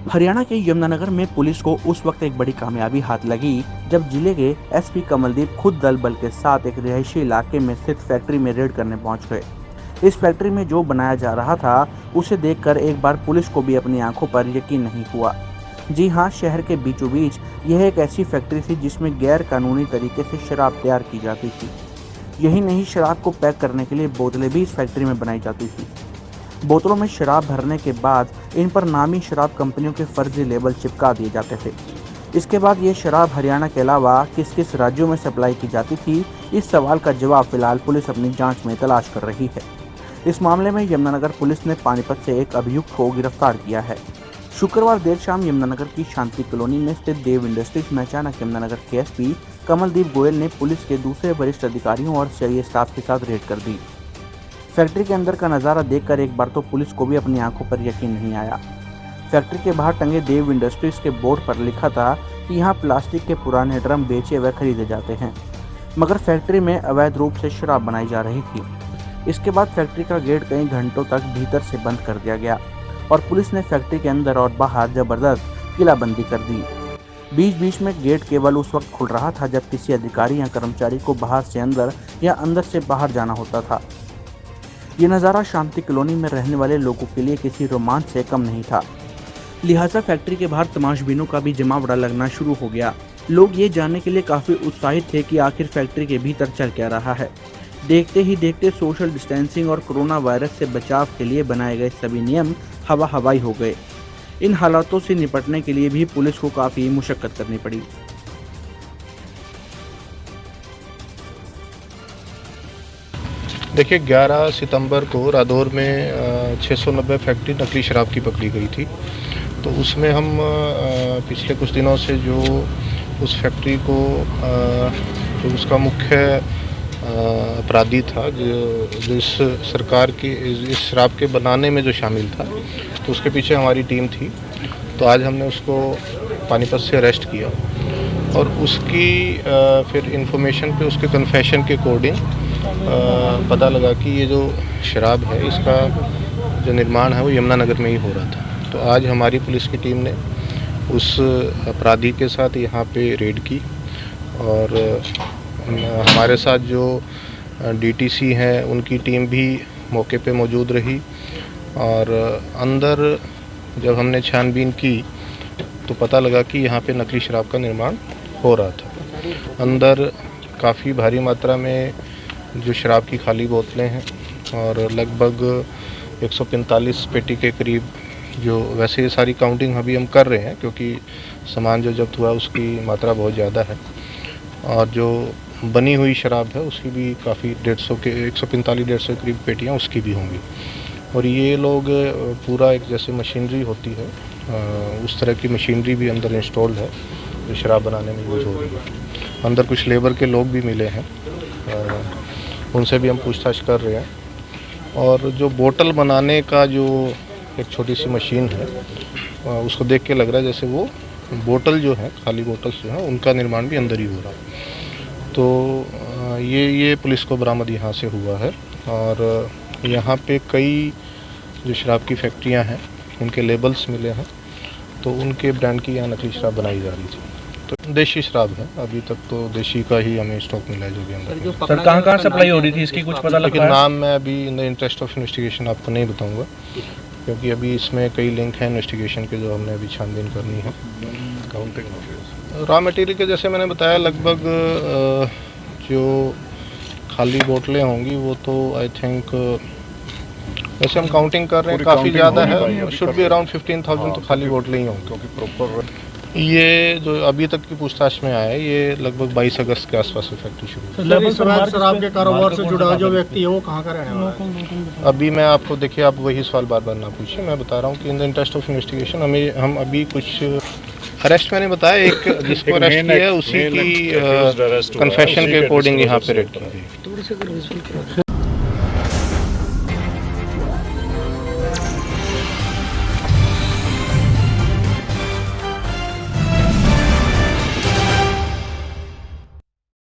हरियाणा के यमुनानगर में पुलिस को उस वक्त एक बड़ी कामयाबी हाथ लगी जब जिले के एसपी कमलदीप खुद दल बल के साथ एक रिहायशी इलाके में स्थित फैक्ट्री में रेड करने पहुंच गए। इस फैक्ट्री में जो बनाया जा रहा था उसे देखकर एक बार पुलिस को भी अपनी आंखों पर यकीन नहीं हुआ। जी हां, शहर के बीचों बीच यह एक ऐसी फैक्ट्री थी जिसमें गैर कानूनी तरीके से शराब तैयार की जाती थी। यही नहीं, शराब को पैक करने के लिए बोतलें भी इस फैक्ट्री में बनाई जाती थी। बोतलों में शराब भरने के बाद इन पर नामी शराब कंपनियों के फर्जी लेबल चिपका दिए जाते थे। इसके बाद ये शराब हरियाणा के अलावा किस किस राज्यों में सप्लाई की जाती थी, इस सवाल का जवाब फिलहाल पुलिस अपनी जांच में तलाश कर रही है। इस मामले में यमुनानगर पुलिस ने पानीपत से एक अभियुक्त को गिरफ्तार किया है। शुक्रवार देर शाम यमुनानगर की शांति कॉलोनी में स्थित देव इंडस्ट्रीज में अचानक यमुनानगर के एसपी कमलदीप गोयल ने पुलिस के दूसरे वरिष्ठ अधिकारियों और सीआईए स्टाफ के साथ रेड कर दी। फैक्ट्री के अंदर का नज़ारा देखकर एक बार तो पुलिस को भी अपनी आंखों पर यकीन नहीं आया। फैक्ट्री के बाहर टंगे देव इंडस्ट्रीज के बोर्ड पर लिखा था कि यहाँ प्लास्टिक के पुराने ड्रम बेचे व खरीदे जाते हैं, मगर फैक्ट्री में अवैध रूप से शराब बनाई जा रही थी। इसके बाद फैक्ट्री का गेट कई घंटों तक भीतर से बंद कर दिया गया और पुलिस ने फैक्ट्री के अंदर और बाहर जबरदस्त किलाबंदी कर दी। बीच बीच में गेट केवल उस वक्त खुल रहा था जब किसी अधिकारी या कर्मचारी को बाहर से अंदर या अंदर से बाहर जाना होता था। ये नज़ारा शांति कॉलोनी में रहने वाले लोगों के लिए किसी रोमांच से कम नहीं था। लिहाजा फैक्ट्री के बाहर तमाशबीनों का भी जमावड़ा लगना शुरू हो गया। लोग ये जानने के लिए काफ़ी उत्साहित थे कि आखिर फैक्ट्री के भीतर चल क्या रहा है। देखते ही देखते सोशल डिस्टेंसिंग और कोरोना वायरस से बचाव के लिए बनाए गए सभी नियम हवा हवाई हो गए। इन हालातों से निपटने के लिए भी पुलिस को काफ़ी मुशक्कत करनी पड़ी। देखिए, 11 सितंबर को रादौर में 690 फैक्ट्री नकली शराब की पकड़ी गई थी। तो उसमें हम पिछले कुछ दिनों से जो उस फैक्ट्री को जो उसका मुख्य अपराधी था, जो इस सरकार की इस शराब के बनाने में जो शामिल था, तो उसके पीछे हमारी टीम थी। तो आज हमने उसको पानीपत से अरेस्ट किया और उसकी फिर इंफॉर्मेशन पे उसके कन्फेशन के अकॉर्डिंग पता लगा कि ये जो शराब है इसका जो निर्माण है वो यमुनानगर में ही हो रहा था। तो आज हमारी पुलिस की टीम ने उस अपराधी के साथ यहाँ पे रेड की और हमारे साथ जो डीटीसी हैं उनकी टीम भी मौके पे मौजूद रही और अंदर जब हमने छानबीन की तो पता लगा कि यहाँ पे नकली शराब का निर्माण हो रहा था। अंदर काफ़ी भारी मात्रा में जो शराब की खाली बोतलें हैं और लगभग 145 पेटी के करीब, जो वैसे ये सारी काउंटिंग अभी हम कर रहे हैं क्योंकि सामान जो जब्त हुआ उसकी मात्रा बहुत ज़्यादा है और जो बनी हुई शराब है उसकी भी काफ़ी 145-150 के करीब पेटियाँ उसकी भी होंगी। और ये लोग पूरा एक जैसे मशीनरी होती है उस तरह की मशीनरी भी अंदर इंस्टॉल्ड है जो शराब बनाने में यूज़ हो रही है। अंदर कुछ लेबर के लोग भी मिले हैं, उनसे भी हम पूछताछ कर रहे हैं। और जो बोतल बनाने का जो एक छोटी सी मशीन है उसको देख के लग रहा है जैसे वो बोतल जो है, खाली बोतल्स जो हैं उनका निर्माण भी अंदर ही हो रहा है। तो ये पुलिस को बरामद यहाँ से हुआ है और यहाँ पे कई जो शराब की फैक्ट्रियाँ हैं उनके लेबल्स मिले हैं, तो उनके ब्रांड की यहाँ नकली शराब बनाई जा रही थी। तो देशी शराब है, अभी तक तो देशी का ही हमें स्टॉक मिला है जो भी अंदर। सर, कहाँ सप्लाई हो रही थी इसकी कुछ पता लगा? लेकिन नाम मैं अभी in the interest of investigation आपको नहीं बताऊंगा क्योंकि अभी इसमें कई लिंक हैं इन्वेस्टिगेशन के जो हमने अभी छानबीन करनी है। रॉ मटेरियल के जैसे मैंने बताया लगभग जो खाली बोतलें होंगी वो तो आई थिंक वैसे हम काउंटिंग कर रहे हैं काफ़ी ज़्यादा है, शुड बी अराउंड 15,000 तो खाली बोतलें ही होंगी क्योंकि प्रॉपर ये जो अभी तक की पूछताछ में आया है ये लगभग 22 अगस्त के आसपास फैक्ट्री शुरू। शराब के कारोबार से जुड़ा जो व्यक्ति है वो कहाँ का रहने वाला है? अभी मैं आपको, देखिए आप वही सवाल बार बार ना पूछिए, मैं बता रहा हूँ कि in the interest of investigation हम अभी कुछ अरेस्ट मैंने बताया, एक जिसको अरेस्ट किया है उसी की कन्फेशन के अकॉर्डिंग यहाँ पे रेड की गई।